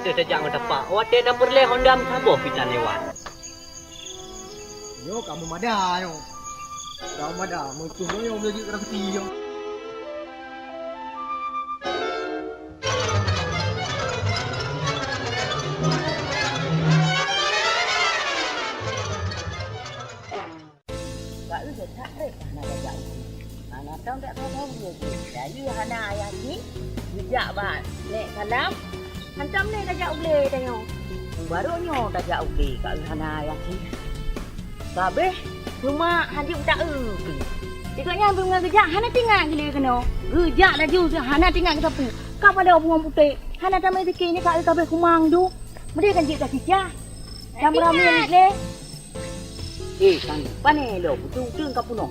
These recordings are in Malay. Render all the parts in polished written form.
tu sejak dapat. Wate dah perle Honda sabo kita lewat. Yo kamu mada yo. Kamu mada, mungkin yo belajar kerja yo. Gak lu jadi tarik anak jajak. Anak tahu tak tahu dia. Jadi anak ayah ni jejak bat. Nek kalam hantam ni jajak ule tengok. Barunya jajak ule kat anak ayah ni. Babeh rumah hadi tak pergi. Tikaknya ambil dengan gejak hana tinggal gila kena. Gejak laju hana tinggal ke tepi. Kau pada bunga putih. Hana tamai sikit ni kat kabeh kumang tu. Mereka kan cik tak kijah. Jam ramai ni. Kan, pane lo, betul kau puno.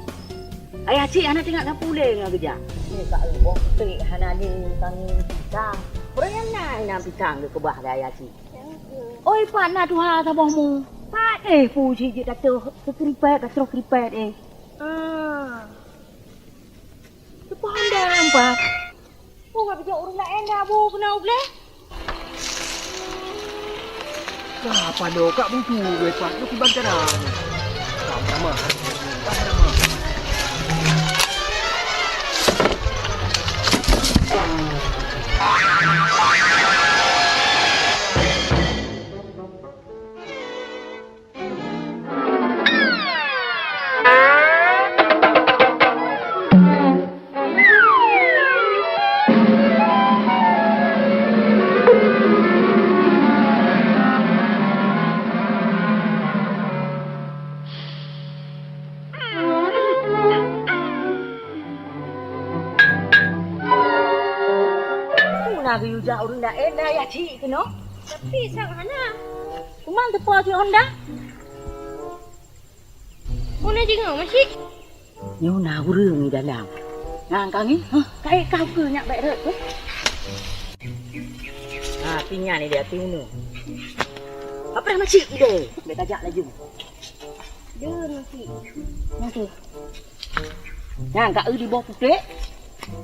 Ayah cik anak tengok dah pulih dengan kerja. Ni kat bawah putih hana ni tangi pisang. Orang yang nak pisang ke bah ayah cik. Oi pat nak tuha sabahmu. Pat fu cik je kata keripet kata keripet Sepah anda empat. Oh enggak bisa urus lain dah bu kena boleh. Apa do kak buntu gue pat lu kiban cara. Sama. Nak juga orang dah enak ya cik kena. Tapi sang mana? Kumang tepa si Honda. Mana jengau masih? Nyo na urang ni dalam. Ngang kang ni, kai kau ke nak baik rek tu. Tinggal ni dia tinu. Apa dah masih ide? Dia tajak laju. Dia masih. Masih. Ngang kau di bawah putih.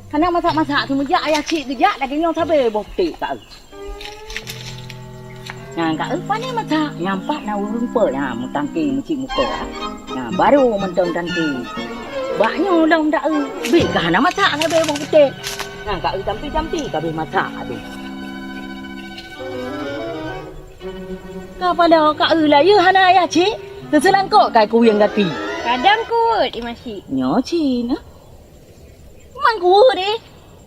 Karena masak-masak tu mejak ayah cik kejak dah kenyang sabar bawah petik tak. Nah, kak pani masak nyampak na urung pe nah mutangki mecik muka. Nah, baru mentang tangki. Baknya dalam dak be kana masak sabar bawah petik. Nah, kak tampi-tampi kabeh masak habis. Kapada kak lah ya hana ayah cik. Terselang kok kai ku yang gati. Kadang kuat masih. Nyo cik nah. Mang kuat deh.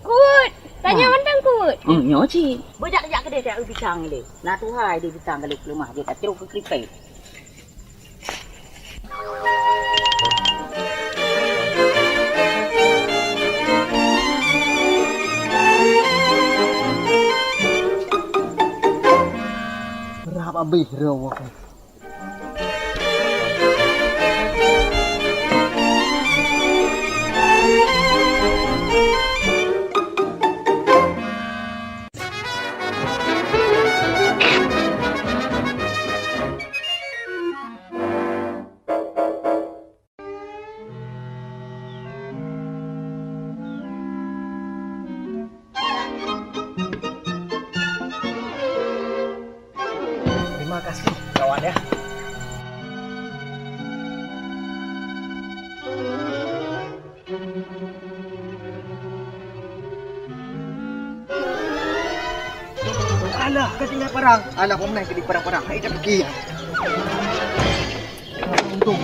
Kuat. Tanya mandang kuat. Nyo cik. Bejak-jak ke dia tak pisang dia. Nah tu hai dia pisang kalau lemah dia tak teruk ke keripik. Berapa habis rawak. Terima kasih kawan ya. Alah, kau tinggal perang. Alah, kau menang jadi perang-perang. Hai, dah pergi ya. Untung.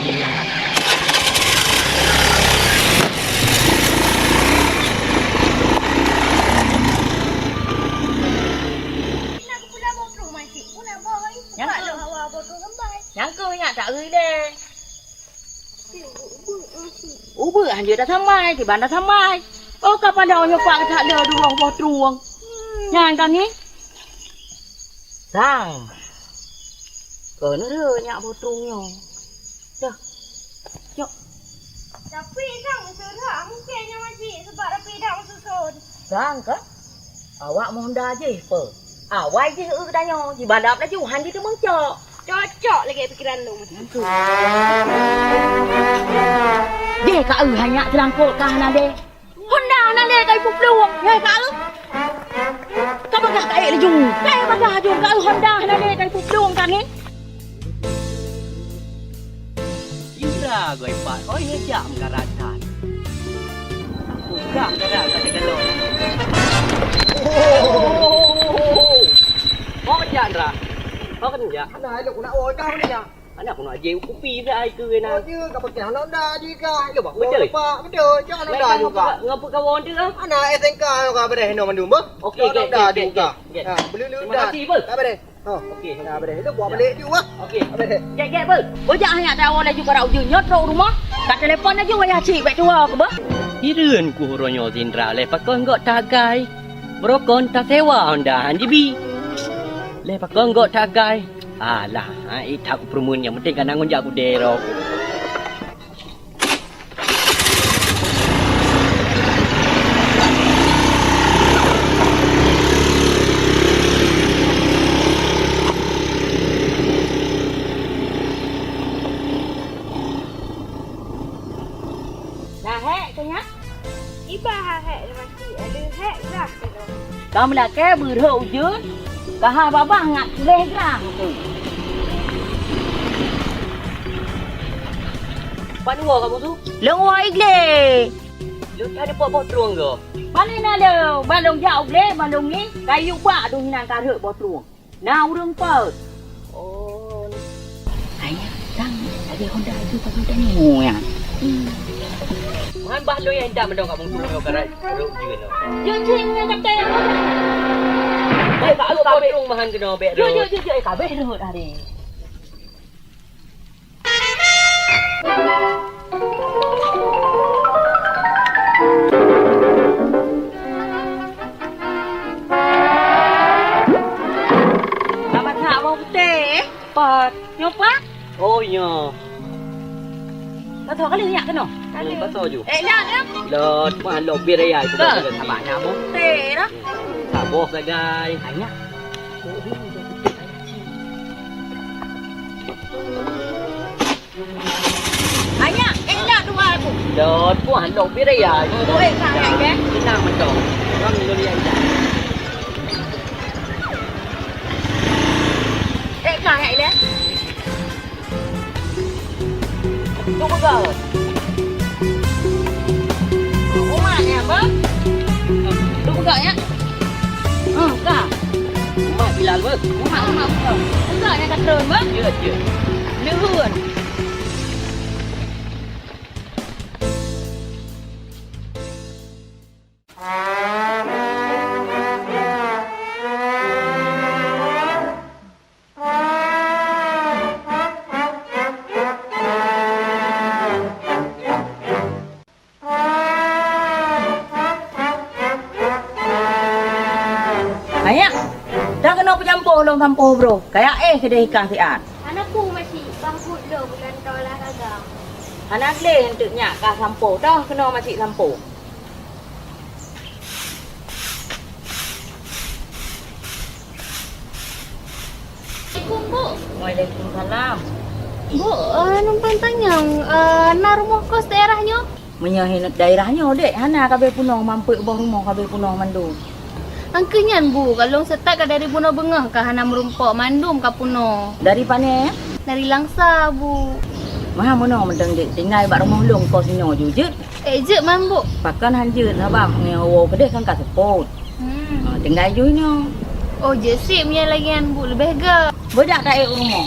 Yang kau ingat tak ui deh. Ubah dia dah sampai, di bandar sampai. Oh, kapan dah nyopak tak ada dua buah truang. Yang kau ni? Sang. Kau ni dia nyak buah truangnya. Dah. Jom. Tapi sang sudah mungkinnya masih sebab tapi dah susun. Sang ke? Awak mau dah je apa? Awak je tanya. Di bandar dah Johan dia tu mengcok. Cocok lagi pikiran lu macam tu. Dia kau hanya terangkut kah nade. Honda nade kai peluang. Ya kau. Kau bagah kat laju. Kau bagah ju kat Honda nak ni dari pudung kan ni. Indra gue pak. Oh ini jam karatan. Bukan karatan kata kalau. Kau kerja Indra. Kau kerja. Này là cũng đã ôi cao này nhỉ? Anak aku nak je kopi dah ke na. Ôi chứ gặp một kẻ nó đa đi cả. Yêu bảo Betul. Betul cho nó đa juga. Ngapa kawan tu kan? Anak SNK juga pada heno mandu bah. Okey, Cho nó okey, đa okey, juga. okey. Ha, beli-beli Terima dah. kasih, Bul. Apa deh? Oh, Okey. nah, apa deh? Itu buat balik juga. Okey. Apa deh? Gek bel. Bojak hanya tahu laju karau je nyot ro rumah. Kat telefon aja wayah cik baik tua ke bah. Hirun ku ronyo Indra le pakon gok tagai. Brokon tak sewa Honda hanjibi. Le pakon gok tagai. Alah, tak aku permun yang penting kan nangon jago dero. Dah hek tu nya. Iba hek masih ada hek dah tu. Kau nak ke berhau je. Kah babah ngat leh gerang tu. Pak dua kamu tu? Leng wai gle. Lu ada pot-pot truang ke? Mana nak le? Balong jauh le, balong ni kayu ba tu hinan ka rek botruang. Nah urang pa. Oh. Ayah, tang ada Honda itu kat tengok ya. Man bah lu yang dah mendong kamu tu karat. Ru je no. Je je nak kata. Baik pak pot truang mahan kena bek Je ru. je kabeh rut hari. Selamat tak mau putih. Pat, nyopak. Oh ya. Kau tahu kali nyak kena? Pasal ju. Nak dia. Lot mah lo bir ayai tu Ke? sabar nyamo. Putih dah. Saboh sagai. Banyak. Banyak. Nak dua aku. Lot mah lo bir ayai. Tu sangat ke? Senang mendong. Orang lu yang dah. Sangat dah. Tu kau. Rumah ni apa? Tu kau ya. Kau. Mak Bilal ber. Rumah kau. Kau yang kata apa? Ya je. Lehun. Ayah, dah kena bercampur long campur bro. Kayak kedai ikan siat. Anakku masih bangkut dah bukan kau olahraga. Anak le hentuknya ka campur dah kena masih campur. Assalamualaikum Bu. Waalaikumsalam. Bu, numpang tanya, nak rumah kos daerahnya? Menyahin daerahnya dek, hana kabeh punong mampu bawah rumah kabeh punong mandum. Angkanya Bu, kalau setat ke dari Pulau Bengah ke Hana Merumpak Mandum ke Pulau? Dari pane? Dari Langsa Bu. Mah mono mendeng dek tinggal bak rumah long kos nyo jujut. Je man Bu. Pakan hanjut abang ngewo kedeh kan ka support. Tinggal ju nyo. Oh je sip punya lagian Bu, lebih ke? Bodak tak rumah.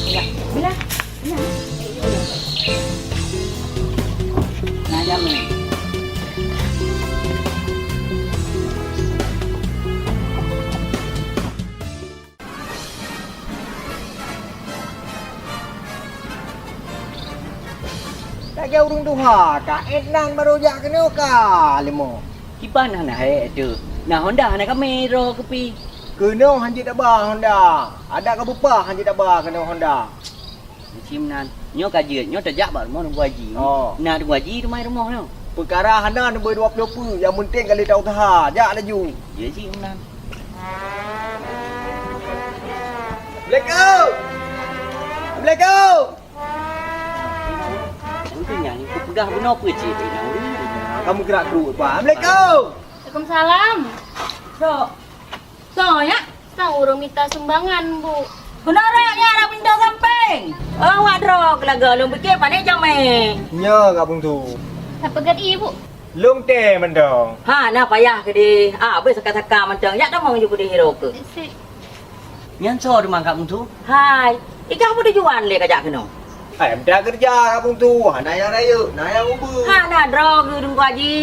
Ya, bila? Ya. Nah, jamin. Tak jauh urung tuha, tak enan baru jak kena ka lemo. Kipan hana hai tu. Nah Honda hana kami ro kepi. Kena hanjit dak bah Honda. Ada ka bepa hanjit dak bah kena Honda. Macam nan. Nyo kaje, nyo terjak bar rumah nunggu haji. Oh. Nah nunggu haji rumah rumah no. Perkara hana nak boleh 20 yang penting kali tahu taha, jak laju. Ya sih nan. Assalamualaikum. Assalamualaikum. Untuk nyanyi ku pegah guna apa cik ni. Kamu gerak terus, Pak. Assalamualaikum. Waalaikumsalam. Dok. So ya. Sang urung minta sumbangan, Bu. Benarnya nak minta samping. Oh, wadro kelaga lu fikir pandai jamai. Nya kapung tu. Apa gat ibu? Lung teh mendong. Ha, nak payah ke di. Ah, be saka-saka macam yak dah mau ju di hero ke. Si. Nyan so di mangkap tu. Hai. Ika apa tujuan le kajak kena? Em dah kerja kapung tu. Naya raya, naya ubu. Ha, nak draw ke dungku haji.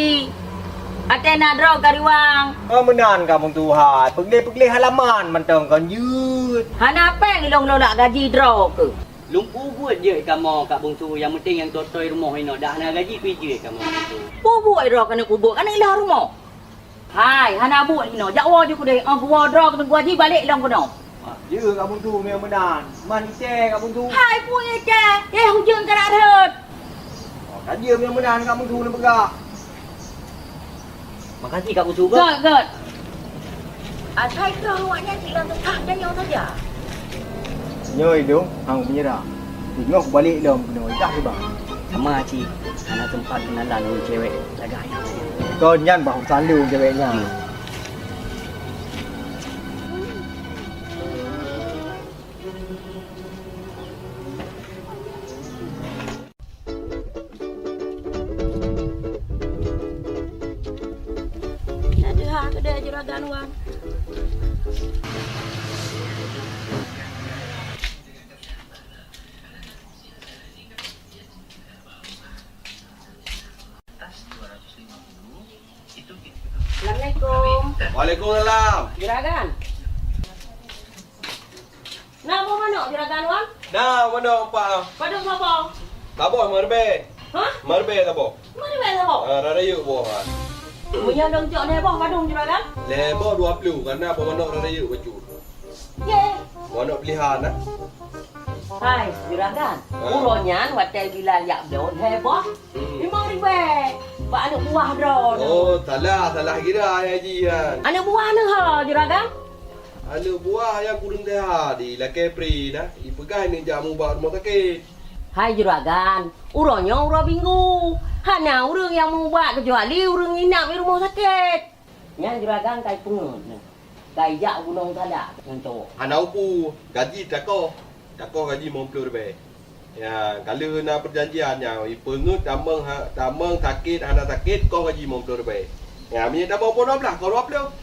Ate nak draw kariwang. Menan kapung tu ha. Peglih halaman mendong kan yut. Ha, nak apa ni long nak gaji draw ke? Lumpu buat je kamu kat bung tu. Yang penting yang totoi rumah ini dah nak gaji kerja kamu tu. Buat draw kena kubur kan ilah rumah. Hai, hana buat ni no. Jakwa je ku deh. Ah, gua draw ke tunggu haji balik long kono. Ya kapung tu ni menan. Man ite kapung tu. Hai punya je. Hujung tak ada. Kan dia yang menan kapung tu ni begak. Makasih kat bung tu. Good. Asal itu awaknya silang tetap dan yang saja. Nyoi dong, hang punya dah. Tengok balik dong kena dah ke bang. Sama Cik. Anak tempat kenalan dengan cewek jaga ayam. Kau nyan bahu selalu ceweknya. Ada hak kedai juragan wang. Assalamualaikum. Waalaikumsalam. Juragan. Nak mau mana juragan wang? Nah, mana pak? Padung apa? Tabo marbe. Hah? Marbe tabo. Mana bel apa? Rarayu bo ha. Punya dong cok ne boh padung juragan. Lebo 20 karena pemanok rarayu baju. Ye. Manok pilihan nah. Hai, juragan. Uronyan watel gila yak blon heboh. 5,000. Pak anak buah drone. Oh, salah kira ya ji kan. Anak buah ni ha juragan. Alu buah yang kurang dah di la kepri nah. Ipegai ni jamu ba rumah sakit. Hai juragan, uronnya urang minggu. Hana urang yang mau buat kecuali urang inap di rumah sakit. Nya juragan kai pengen. Kai jak gunung sada yang cowok. Hanau pu gaji tako. Tako gaji 50 lebih. Ya, kalau nak perjanjiannya, ipengut damang sakit, anak sakit, kau gaji 50 lebih. Ya, punya damang pun 12, kau 20.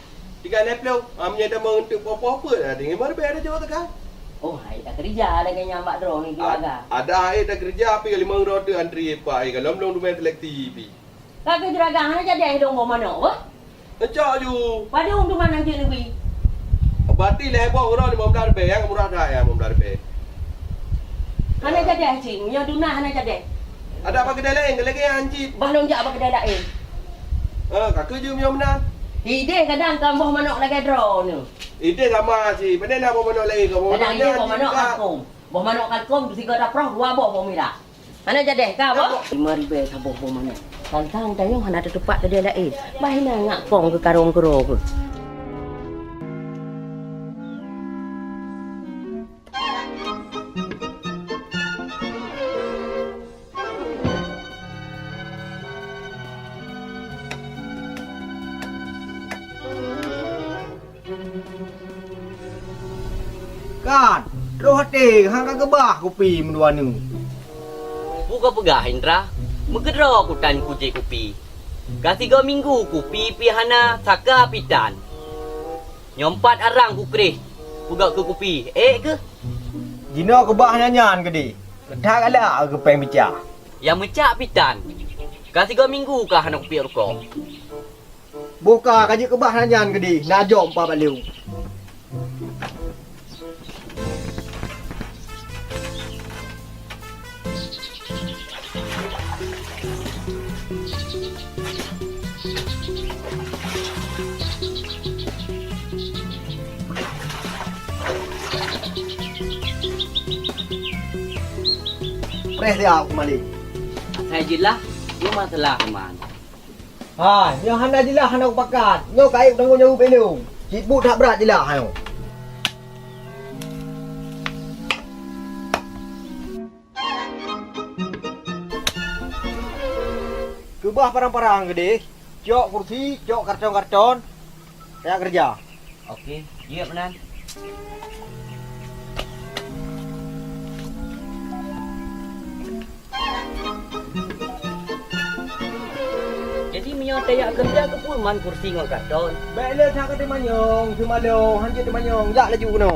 30. Punya damang untuk apa-apa dah. Dengan mana lebih ada jawab tak? Oh, hai tak kerja dengan nyambak drone ni juragan. Ada air dah kerja, tapi kalau 5 roda antri apa air. Kalau belum rumah telekti. Kakak juragan hana jadi dong mau mana? Wah? Encak ju. Pada tu mana je lebih. Berarti lebar orang 15 lebih. Yang murah dah yang 15 lebih. Hana jadi cing, yang duna hana jadi. Ada apa kedai lain? Kedai yang hancit. Balong jak apa kedai lain. Kakak je punya menang. Ide kadang kan boh manok lagi drone ni. Ide sama si. Mana nak bawa manok lagi? Kau Kadang ide boh manok kalkum. Boh manok kalkum tu tiga dah proh dua boh mira. Hana jadi ka boh? 5,000 saboh boh manok. Tantang tayong hana ada tempat kedai lain. Bahina ngak kong ke karong kero ke. Kan, roh hati hang kagak bah kopi mendua ni. Buka pegah Indra. Megedro aku tan kucing kopi. Kasih 3 minggu kopi pihana saka pitan. Nyompat arang ku kerih. Buka ke kopi. Ke? Jino ke bah nyanyan ke di. Kedak ala ke peng bica. Yang mecak pitan. Kasih 3 minggu kah hana kopi rokok. Buka kaji ke bah nyanyan ke di. Najom pa baliu. Pres dia aku mali. Saya jelah. Dia masalah keman. Ha, yang hana jelah hana aku pakat. Nyo kai tanggung jawab beliau. Cik bu tak berat jelah hayo. Kebah parang-parang gede. Jok kursi, jok karton-karton. Saya kerja. Okey, ya Penan. Jadi menyotai yang kerja ke pun man kursi ngok karton. Baiklah saya kata manyong, semalu, hanjut di manyong, jak laju kena.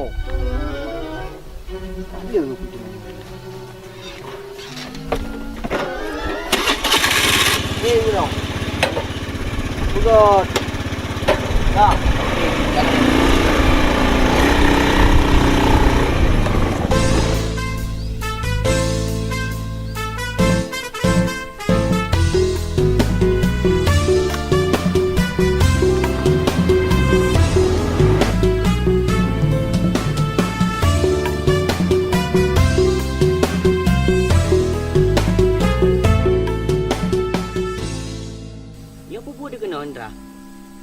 Ada aku tu. Ni kena. Udah. Dah. Ya pupu dia kena Andra.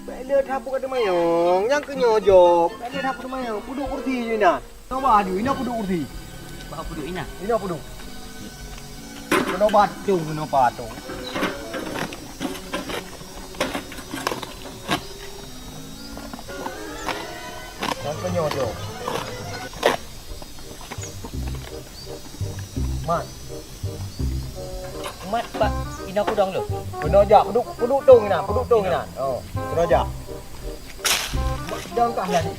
Baiklah thapu kata manyong, yang kenyo jok. Baiklah thapu kata manyong, puduk kursi je nak. Tahu adu, ini puduk kursi. Bawa puduk ina. Ini puduk. Kena batung, kena patung. Yang kenyo jok. Mat. Mat pak ina kudang lu. Kena aja, puduk tung ni nak, puduk tung ni nak. Oh, kena aja. Jangan kah ni.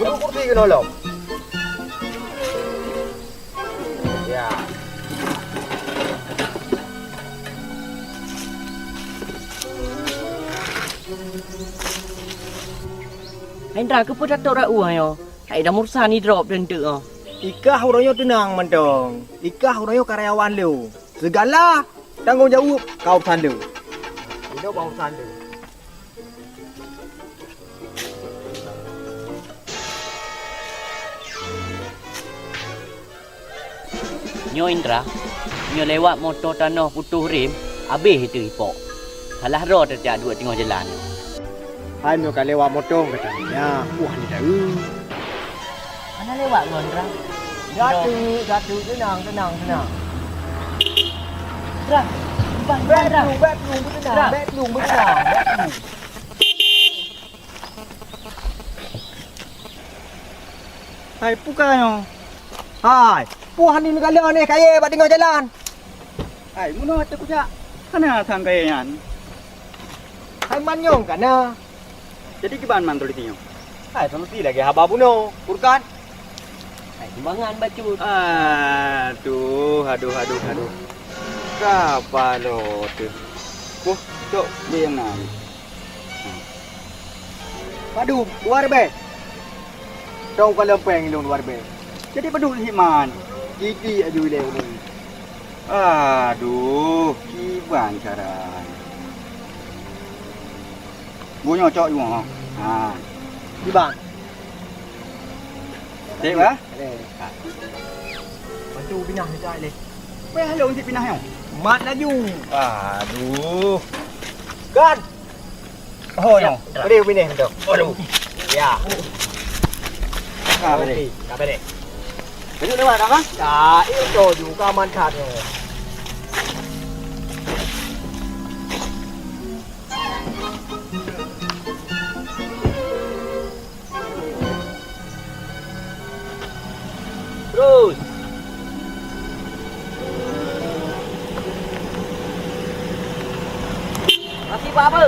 Puduk kursi kena lom. Ya. Andra ke pun datuk ra yo. Hai dah mursa ni drop dan tu ah. Ikah orangnya tenang mentong. Ikah orangnya karyawan lu. Segala tanggung jawab kau urusan lu. Ini urusan lu. Nyo Indra, nyo lewat motor tanah putus rim, habis itu ipok. Salah roh terjak dua tengah jalan. Hai mau kau lewat motor katanya. Wah ni dah. Mana lewat lu Indra? Satu, tenang. Indra, Bet belum tenang. Hai pukanyo. Hai, puhan ni kalian ni kaya buat tengah jalan. Hai, muno tu kuja. Kana sang kaya yan. Hai manyong kana. Jadi kiban man tuli tinyo. Hai solusi lagi haba buno. Purkan. hai timbangan bacu. Aduh. Berapa lo tu? Wah, cok dia yang nang. Padu, luar be. Dong kalau peng dong luar be. Jadi pedul himan. Gigi aju leu ni. Aduh, kiban cara. Bunyo cok ju ha. Ha. Di bang. Dek ba? Bantu pindah ni jai le. Weh hello si pinah yo. Mat laju. Aduh. Kan. Oh yo. Beri pindah tu. Aduh. Ya. Ka bade. Ka bade. Duduk lewat dah kan? Dah, itu juga manfaatnya. Terus. Masih buat apa?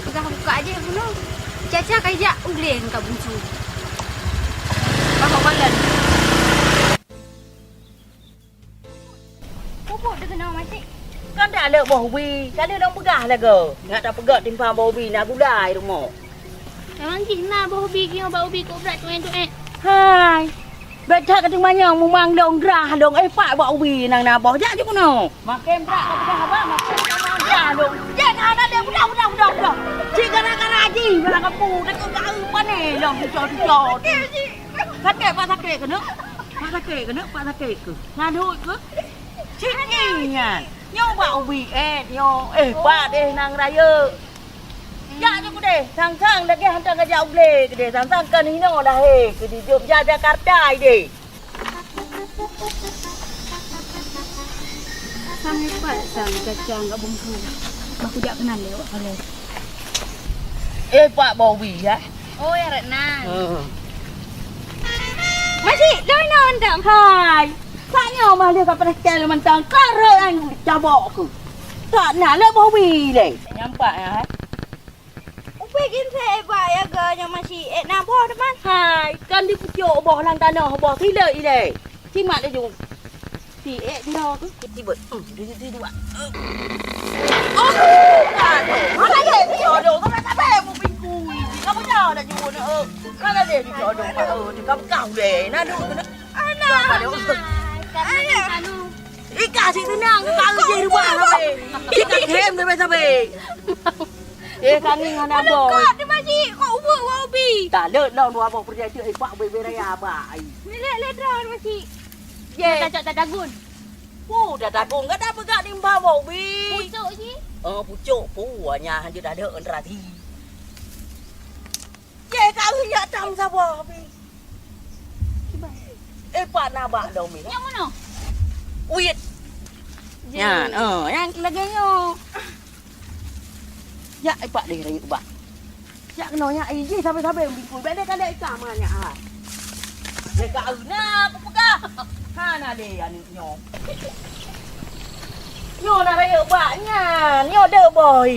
Pegang buka aja puno. Caca kajak ubleng ka bungsu. Bapak balan. Pupuk dia kena mati. Kan dah ada Bobby. Kan dia dah pegah lah ke. Nak tak pegah timpang Bobby nak gulai rumah. Memang gina hobi kio ba hobi ko berat tu tu Hai. Betul kata mana memang dong gerah dong pak Bobby nang nak boh jak je kono. Makan berat kata dah apa makan gerah dong. Jangan ada budak. Cik gara-gara aji belah kapu dekat kau pane dong cucok. Sakit kena. Pak sakit ke. Ngaduk ke? Cik ni kan. Nyo Bobby nyo pak nang raya. Ya je ku deh, sang-sang lagi hantar ke jauh le ke deh, sang-sang kan hino dah ke di jom Jakarta deh. Sang hebat sang kacang kat bungsu. Aku jak kenal lewat kalau. Pak Bobby ya. Oh ya Retna. Masih dah nonton. Hai. Saknya mah dia kat pedas mentang karan cabok ku. Tak nak lah Bobby le. Nampak ya. Bikin saya ya ke yang masih nak boh teman. Hai, kan di pucuk boh lang tanah boh tila ile. Cimat dia jung. Si dia tu tiba. Dia dua. Oh, mana dia jodoh kau nak sampai mu pingkui. Kamu jauh dah jung ne. Mana dia jodoh pak ni kau kau deh. Nak duk tu. Anak. Anak anu. Ika si tenang kau je rumah sampai. Ika kem sampai. Kami ngana boy. Kau dia masih kau ubah hobi. Tak le lau nu abang pergi je pak beraya bai. Lek drone masih. Ye. Cacak tak dagun. Dah dagung kan dah pegak nimba Bobby. Pucuk je. Pucuk puanya dia dah ada enrati. Ye kau nya tam sa Bobby. Pak nabak dong mi. Yang mana? Uit. Yan, yang lagi nyo. Ya, pak deh rayu pak. Ya kenonya iji sampai bingkul. Benda kan ada ikan mana ha. Mereka nak aku pegah. Kana deh ani nyo. Nyo nak rayu baknya. Nyo de boy.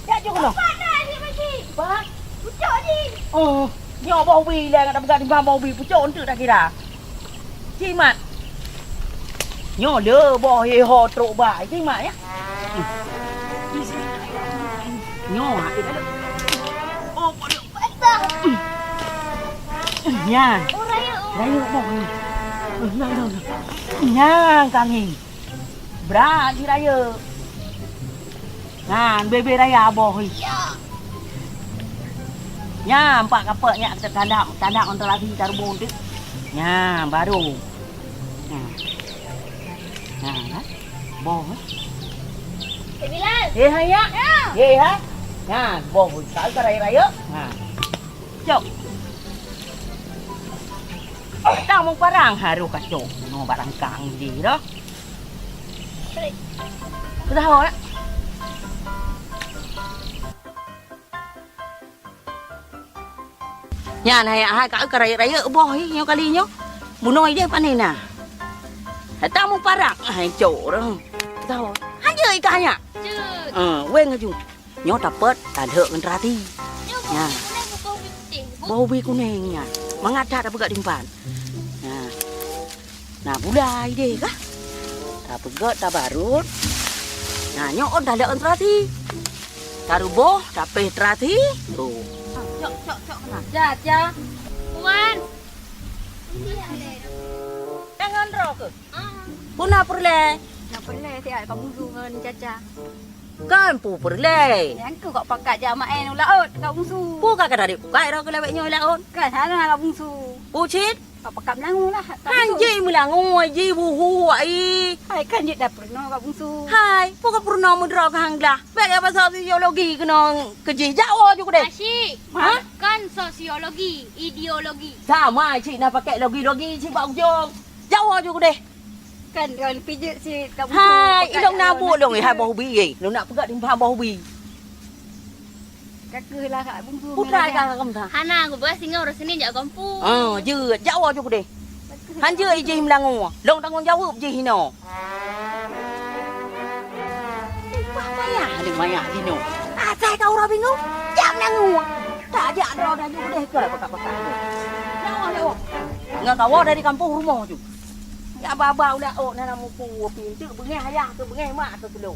Ya je kono. Mana ni masih? Pak, Pucuk je. nyo Bobby lah nak pegang timbang Bobby pucuk untuk dah kira. Cimat. Nyo le boy ho truk bai cimat ya. Nyo hak dia ada. Oh, boleh. Nha. Oh raya. Raya boy. Nha kami. Berat di raya. Nah, bebe raya boy. Nha, empat kapek nya tandak untuk lagi tarbon tu. Nha, baru. Nah, boy. Bilal. Haya. Ha. Nah, boy, tak raya. Nah. Cok. Tao mong parang haru ka cok. No barang kang di đó. Sudah ho. Nhà này hai cái raya boy nyo kali nyo. Munoi dia panen nah. Tao mong parang hai cok đó. Tao. Han je ikannya. Cut. Wen nga jung. Nyo dapat tanduk entrati. Ya. Bobby kuning nya. Mangada dah pegak dimpan. Nah, bulai deh kah? Tak pegak tak barut. Nah, nyo on dah ada entrati. Taruboh tapi entrati. Tuh. Cok kena. Caca. Puan. Jangan roh ke? Puna perle. Nak boleh tiap kamu ngan Caca. Kan pu perle. Yang ku kok pakat jamaah nu laut kau bungsu. Pu kakak dari pukai roh ke lewek nyo laon. Kan hana kau bungsu. Pu cit. Kau pakat langu lah. Hanji mulango ji buhu ai. Hai kan je dah pernah kau bungsu. Hai, pokok purno mudra ka hangla. Bek apa sosiologi kena keji Jawa juga deh. Asyik. Ha? Kan sosiologi, ideologi. Sama cik nak pakai logi-logi cik bau jong. Jawa juga deh. Kan pijak si kau bungsu. Hai, ilong nabu dong hai bau bi ye. Lu nak pegat dimpa bau bi. Kakak lah kak bungsu. Putra ka kam tha. Hana aku buat singa orang sini jak kampung. Je Jawa juga deh. Han je iji mlango. Long tanggung jawab je hino. Apa ya? Ada banyak hino. Asa kau orang bingung. Jam nangu. Tak ada dah juga deh kau pakai-pakai. Nyawa. Enggak kau dari kampung rumah tu. Ya baba udah nana muku pintu bengai ayah tu bengai mak tu dulu.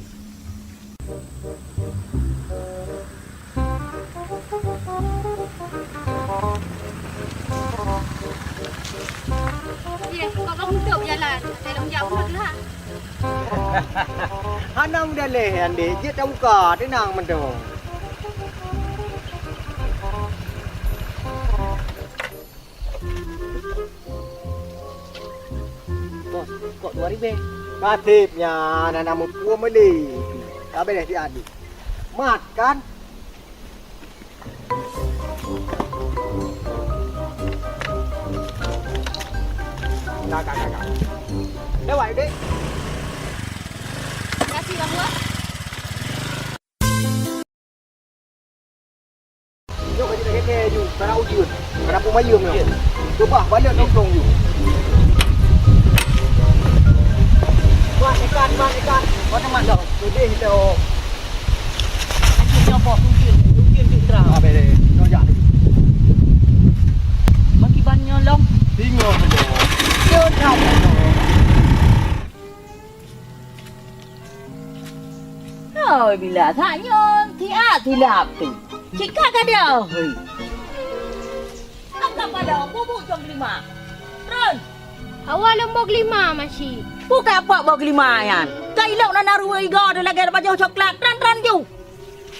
Kau kamu duduk jalan. Saya dah menjauh lah. Hanang dah leh ande, je tak buka tenang mendong. Bos, kok 2000? Katipnya nana muku meli. Tak boleh diadu. Mat kan? Kakak. Lewat dek. Terima kasih Bang Buat. Yo bagi tak keke ju, para ujun. Para pumayum yo. Coba balik nongkrong ju. Mat ikan. Kau teman dah. Sedih tu. Akhirnya apa? Mungkin citra. Apa deh? Nojak. Bagi banyak long. Bingung mendong. Yo tak. Oh bila tanya thì lap tu. Cika kada. Hei. Apa pada bubuk jam 5. Ron. Awak lombok 5 masih. Buka apa bog 5 yan. Kai lok na naru iga ada lagi baju coklat ran ju.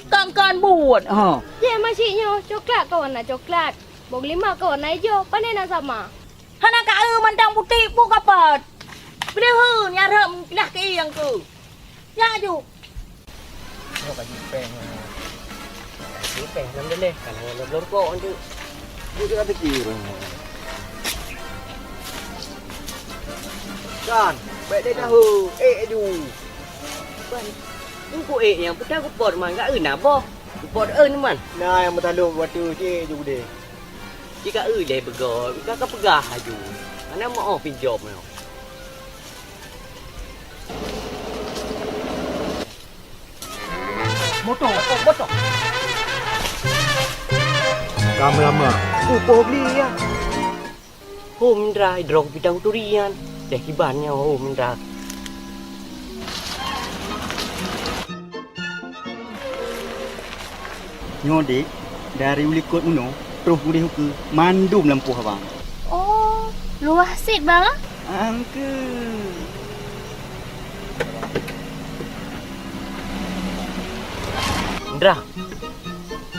Kan buat. Ha. Ya masihnya coklat kawan nak coklat. Bog 5 kawan nak hijau. Pandai nak sama. Hana ka mandang putih buka pat. Bila hu nyarem lah ke yang tu. Ya ju. Yo bagi peng. Peng nam deh. Karena belum kok tu. Dia tak fikir. Kan, baik dia tahu. Aduh. Ban. Aku yang putih aku pot man gak eun apa? Aku pot man. Nah, yang bertalung waktu je ju deh. Jika deh begor, jika pegah aju. Mana mau pinjam no. Motor. Lama-lama. Upo beli ya. Home dry drong bidang turian. Deh kibannya home dry. Nyodik dari ulikut uno terus boleh ke mandum lampu abang. Oh, luah sit bang. Angke. Indra.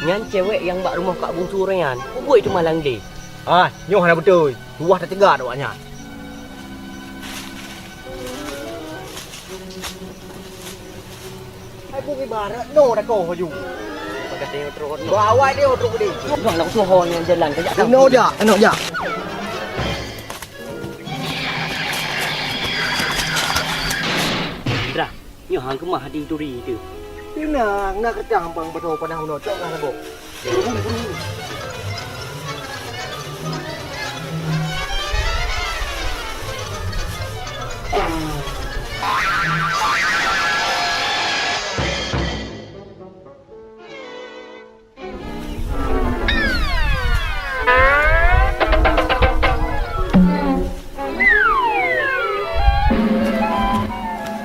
Nyan cewek yang bak rumah Kak Bung Surian. Uboi itu malang deh. Ah, nyoh dah betul. Luah tak tegak awaknya. Hai pergi barat no dah kau ju. Kata yang terus. Bawa dia terus dia. Bang nak suhon yang jalan kejak. No dah, no dah. Indra. Nyo hang kemah di turi tu. Pina nak kerjang bang betul pada uno cok lah sabuk. Buru.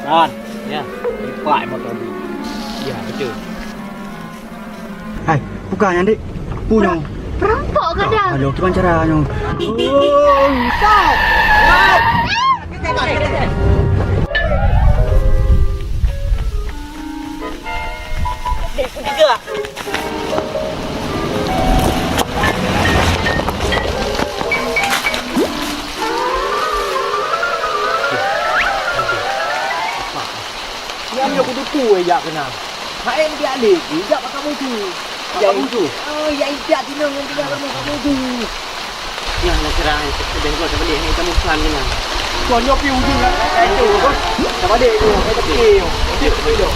Kan, Ya. lepak motor ni. Ya betul. Hai, bukannya dik. Punya. Perampok ke dah? Halo, gimana caranya? Dek pun juga. Yang yo kudu tu ya kena. Hai dia alik, jak pakai mutu. Yang itu. Oh, yang tidak tinang yang tidak kamu mutu. Yang nak cerai. Sedang kau tak boleh. Ini kamu pelan kena. Kau nyopi ujung kan? Itu. Tak balik tu. Kita pergi. Dia.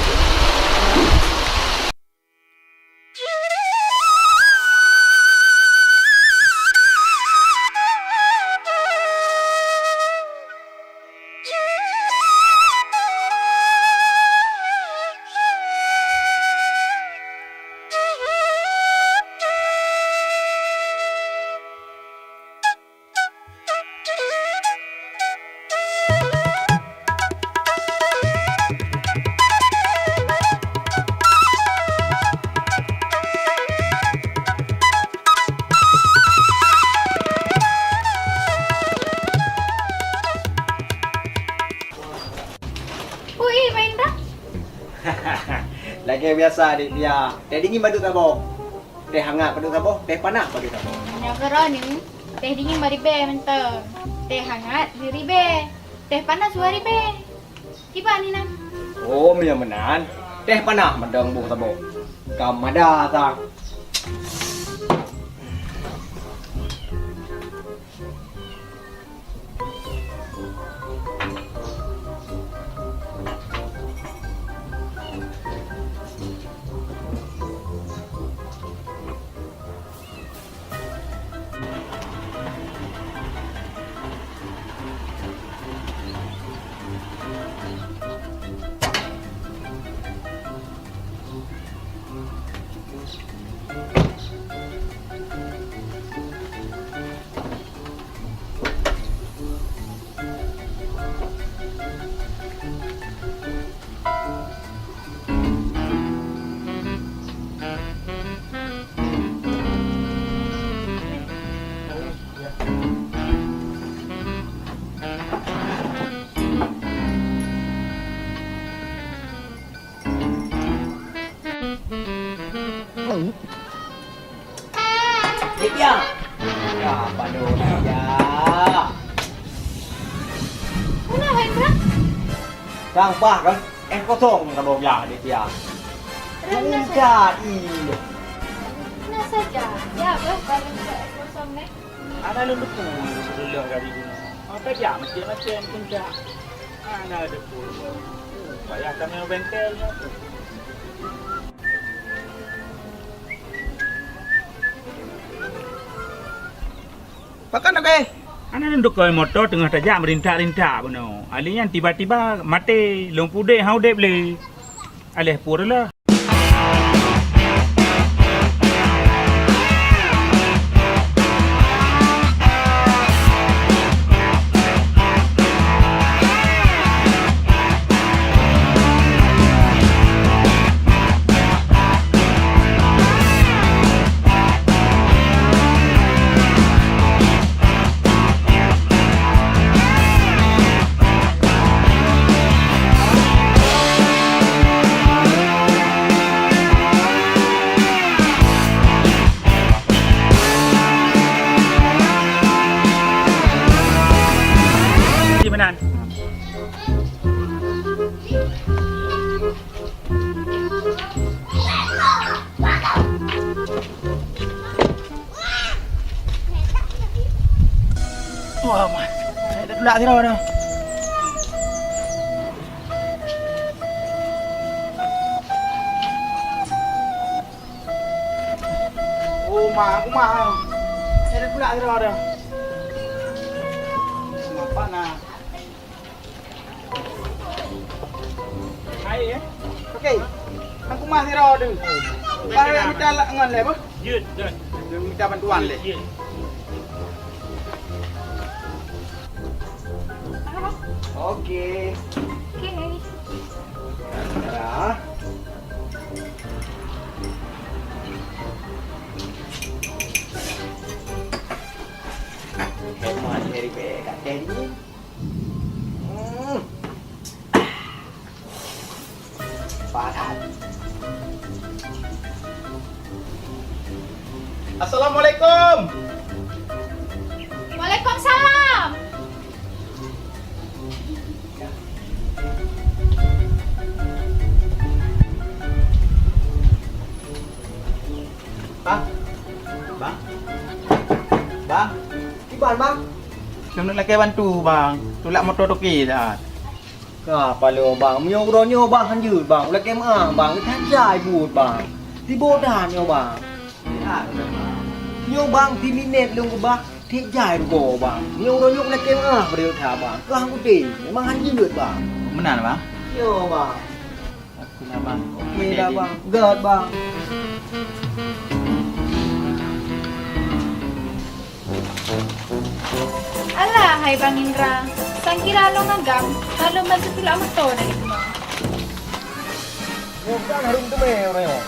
kayak biasa dik dia. Teh dingin badu tabo. Teh hangat badu tabo, teh panas badu tabo. Hanya kerana teh dingin bari be mentang. Teh hangat diri be. Teh panas bari be. Kiba ni nan? Oh, menan. Teh panas mendang bu tabo. Kamada ta. Dia. Ya, padu dia. Una Hendra? Sang bah kan. Kosong tabo ya dia. Jadi. Nah saja. Ya, baru kosong nih. Ana lu tu dulu kali ni. Apa dia macam kunca. Ana ada pun. Bayar kami bengkel. Pakan okey. Ana nunduk kau motor tengah tajak merintak-rintak beno. Alinya tiba-tiba mati lompude hau dek beli. Alih purlah. Menan. Wah, mas. Saya dah tulak sini dah. Oh, aku mah. Saya dah tulak sini dah. Apa nak? Hai ya. Okey. Aku mah sini dah. Barang minta ngan le apa? Yut. Dia minta bantuan le. Yut. Okey. Okay. Ya. Hemat dari kat tadi. Padat. Assalamualaikum. Waalaikumsalam. Bang. Bang. Bang. Iban bang. Nak lagi bantu bang. Tulak motor toki dah. Apa lo bang? Nyo bang hanjut bang. Ulah kemang bang. Kan jai but bang. Di bodan nyo bang. Nyo bang di minit lu bang. Thik jai go bang. Nyo ulah kemang beriu tha bang. Kang putih. Memang hanjut bang. Menan bang. Nyo bang. Aku nak bang. Okey dah bang. Gad bang. Alah, hai Bang Indra. Sangkira lo ngagam, kalau masuk tulak motor dari rumah. Bukan harum tu meh orang yo.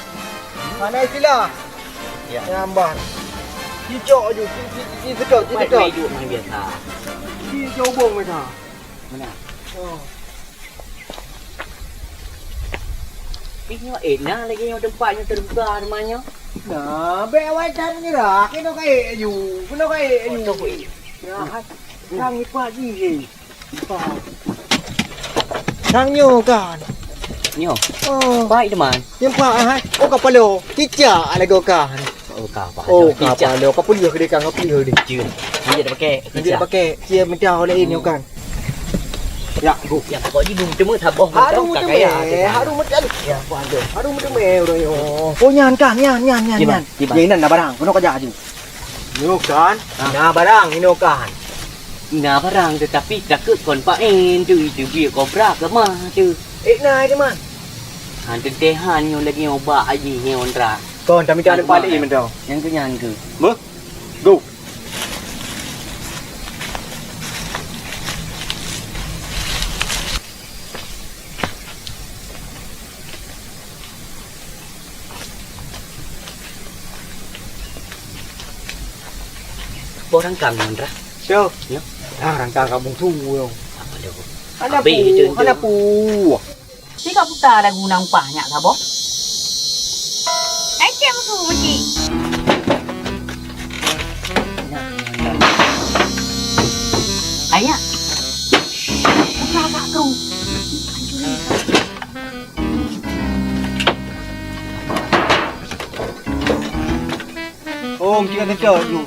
Mana istilah? Ya. Nyambar. Cicok je, sedot, sedot. Hidup macam biasa. Cicok bong macam. Mana? Oh. Tapi nyo enak lagi yang tempatnya terbuka rumahnya. Nah, be awak dah menyerah. Kena kai ayu. Kena kai ayu. Ya, sang ni pagi ni. Sang nyo kan. Nyo, Oh, baik teman. yang pak hai. Oh kapalo. Kicak lagi kan. Oh kapal. Oh kapalo. Kapalo dia kan kapalo dia. Jun. Dia dah pakai. Dia pakai cia mendah oleh ini kan. Ya, go. Ya kok di bung temu taboh. Harum macam harum macam. Ya, puan tu. Harum macam royo. Oh nyan kan, nyan. Yang nan barang, kono kerja aju. Ini kan. Nah barang ini kan. Ina barang tetapi takut kon paen tu itu biar kobra ke mah tu. Nah itu man. Han tehan yang lagi obat aja ni ondra. Kon kami tak ada palik mentau. Yang kenyan ke. Go. Borang kam ondra. Siapa? Ya. Rangka kampung tu yo. Apa dah. Ana pu. Si kau putar dah guna umpahnya tak boh? Ai cem tu mesti. Ayah. Putar tak tu. Oh, mesti ada tu.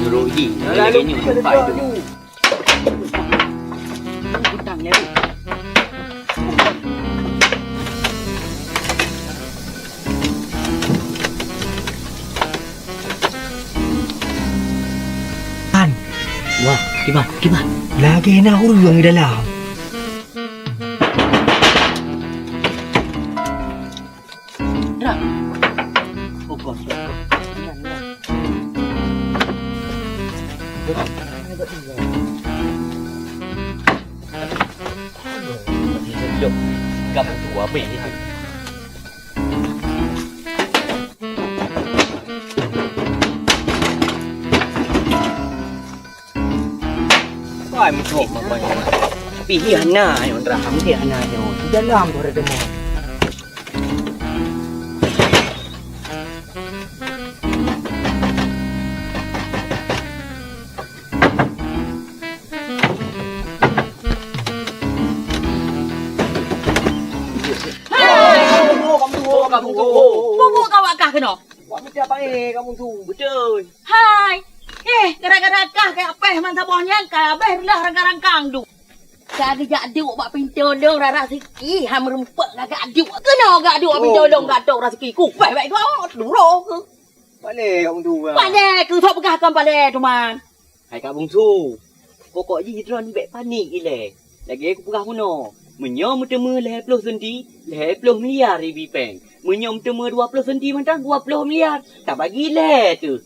Rohi. Lagi ni tempat tu. Hutangnya tu. Kan. Wah, gimana? Lagi nak urang di dalam. Rak. Oh, kos. Jom, kamu tua apa ini? Ai musuh apa ni? Pilihan na yon raham dia na yon. Dalam tu ada mo. Kamu tu. Bubuk kau akah kena. Wak mesti apa kamu tu? Betul. Hai. Gara-gara kah kayak apa man sabahnya kah abeh lah rangkang-rangkang tu. Kagak aduk bak pintolong rara siki ham rempek kagak aduk. Kena gak aduk pintolong gak aduk rara siki ku. Baik tu duro ke. Balik kamu tu. Pandai ku thok pegah kan pandai tu man. Hai Kak Bungsu. Pokok je hidron bek panik gile. Lagi aku pegah puno. Menyom temu 10 senti, 10 miliar ribu peng. Menyom temu 20 senti mentang 20 miliar. Tak bagi le tu.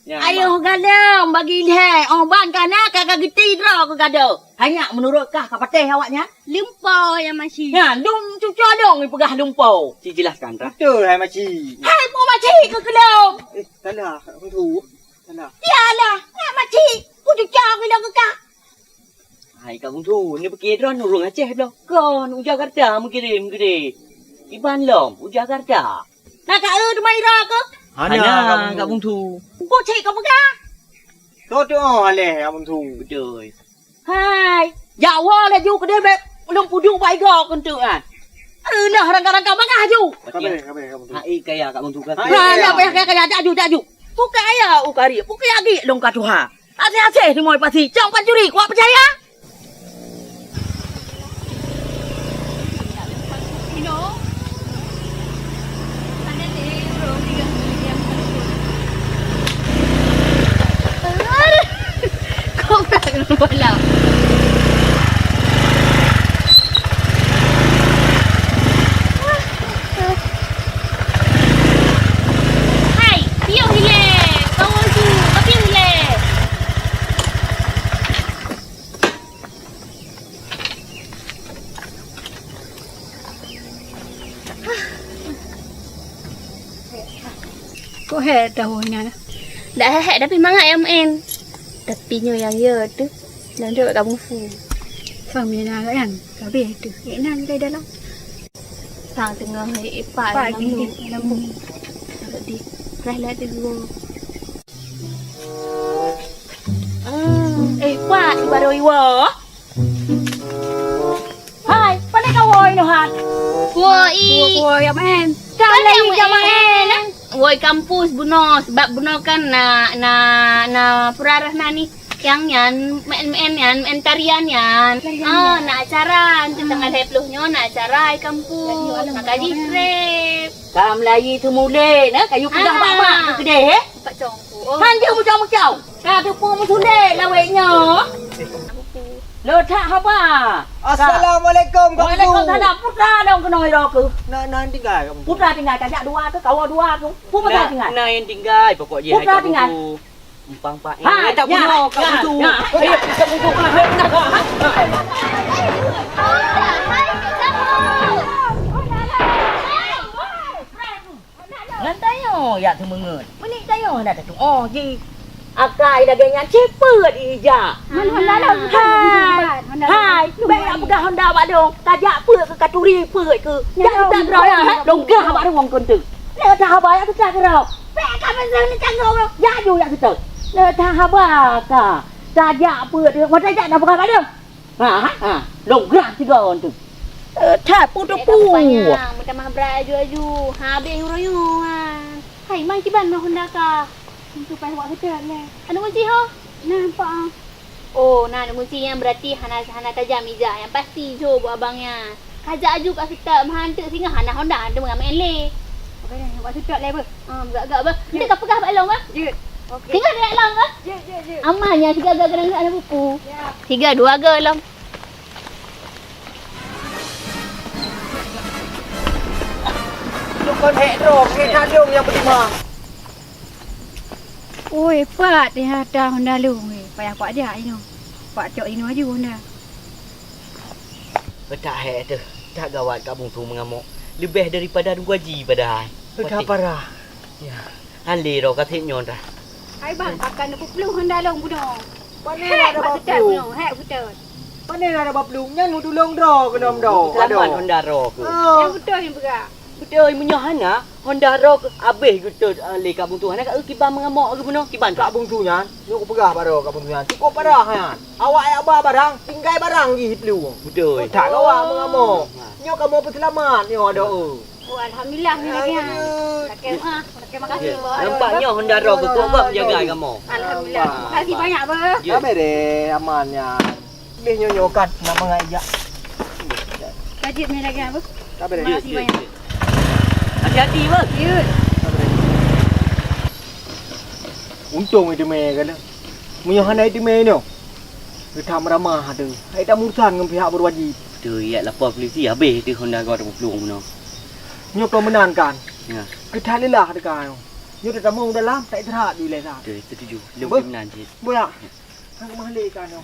Ya, Ayo gadang bagi leh. Oh ban kana kagak geti dro ke gado. Hanya menurut kah kapateh awaknya? Lumpau yang masih. Ya, dum cucu dong pegah lumpau. Ci jelaskan Ra. Betul hai makcik. Hai mu macik ke kelong. Salah kamu tu. Salah. Yalah, ngak macik. Ku cucu ke ke kah. Hai Kak Bungsu, ni pergi hidron urung Aceh belah. Kon ujar Jakarta mengirim gede. Iban lom ujar Jakarta. Nak kak tu mai ra ke? Hana Kak Bungsu. Ku cik kau pegah. Tu aleh kamu tu. Betul. Hai, Jawa lah ju ke dia bek belum pudu bai go kan tu ah. Nah rangka-rangka bangah ju. Kabe kamu tu. Hai kaya Kak Bungsu kan. Ha lah payah kaya ju. Bukan ayah ukari, bukan lagi dong ka tuha. Ase-ase di moi pasti. Jang pancuri, kuat percaya? Kau nak bola. Hai, piok hile. Kau tu, tapi hile. Kau head dahunya. Dah head tapi mangat yang main. Tapi nyo yang ya tu dan dia kamu fu. Family nak kan. Kabeh tu. Enak ke dalam. Tang tengah pagi lampu. Di rela tu gua. Pak baru iwo. Hai, pandai kau woi no hat. Woi ya men. Kali jamaah woi kampus buno sebab buno kan na peraras nani yang men tarian yan. Na acara nanti tanggal 20 nyo na acara kampus. Nakaji trip. Kam lagi tu mule na kayu pedah bak gede. Pak Congku. Han dia macam-macam. Ka tu pun musule laweknya. Lo tak apa? Assalamualaikum kamu. Waalaikumsalam. Putra dong kenoi ro ke. Nah tinggal kamu. Putra tinggal kajak dua tu, kau dua tu. Putra tinggal. Nah yang tinggal pokok je Putra hai tinggal. tu. Umpang pak. Ha, Tak bunuh kau tu. Ayo kita bunuh kau. Nantayo ya tu mengut. Menik tayo dah tu. Oh ji. Akai dagangnya cepet ija. Honda lah. Hai, baik apa dah Honda bak dong. Kajak pe ke katuri pe ke. Jangan tak rau ya. Longgah bak dong kon tu. Le dah ba ya kita rau. Baik kan mesen ni canggo. Ya ju ya kita. Le dah ba ka. Kajak pe dia. Mau kajak dah bukan bak dong. Ha. Longgah tiga on tu. Tak putu pu. Minta mah beraju-aju. Habis huruyuan. Hai, mai kiban mah Honda ka. Untuk pai buat kita le. Anu kunci ho? Nampak. Oh, nah anu kunci yang berarti hana tajam ija yang pasti jo buat abangnya. Kajak aju kat kita menghantar singa hana Honda ada mengamen le. Okey dah buat sedap le ber. Agak-agak ber. Kita kau pegah balong ah? Ya. Okey. Tiga dia long ah? Ya. Amannya tiga agak kena ada buku. Ya. 3 2 agak long. Lu kon hetro, kita dong yang pertama. Oi, Pak, dia ada Honda lu. Payah Pak dia ini. Pak cok ini aja Honda. Tak hai tu. Tak gawat kampung tu mengamuk. Lebih daripada 2 gaji padahal. Sudah parah. Ya. Ali ro kathit nyon dah. Hai bang, akan 20 Honda long budak. Mana ada baplu? Hek betul. Mana ada baplu? Nyan udulong dro kenom do. Selamat Honda ro ke. Yang betul yang berak. Betul menyahana Honda ro ke habis gitu ali kampung tu. Hana kat kiban mengamuk ke beno kiban Kak bung tu nyan, lu ko pegah baro kak bung tu nyan. Cukup parah nyan. Awak ai abah barang, tinggal barang gi hiplu. Betul. Tak awak mengamuk. Nyo kamu selamat nyo ada. Oh, alhamdulillah ni lagi. Terima makasih. Nampaknya Honda ro ke kok menjaga kamu. Alhamdulillah. Terima kasih banyak ber. Ya. Abe deh amannya. Lebih nyo kan nak mengajak. Kajib ni lagi apa? Abe deh. Terima kasih banyak. Hati-hati bang. Ya. Untung itu me kan. Menyohana itu me no. Kita meramah tu. Hai tak urusan dengan pihak berwajib. Tu ya lapor polisi habis tu Honda ro 20 beno. Nyo kau menangkan. Ya. Kita lelah dekat. Nyo dah tamu dalam tak terhad di lesa. Tu setuju. Lebih menan je. Boleh. Hang mahli kan no.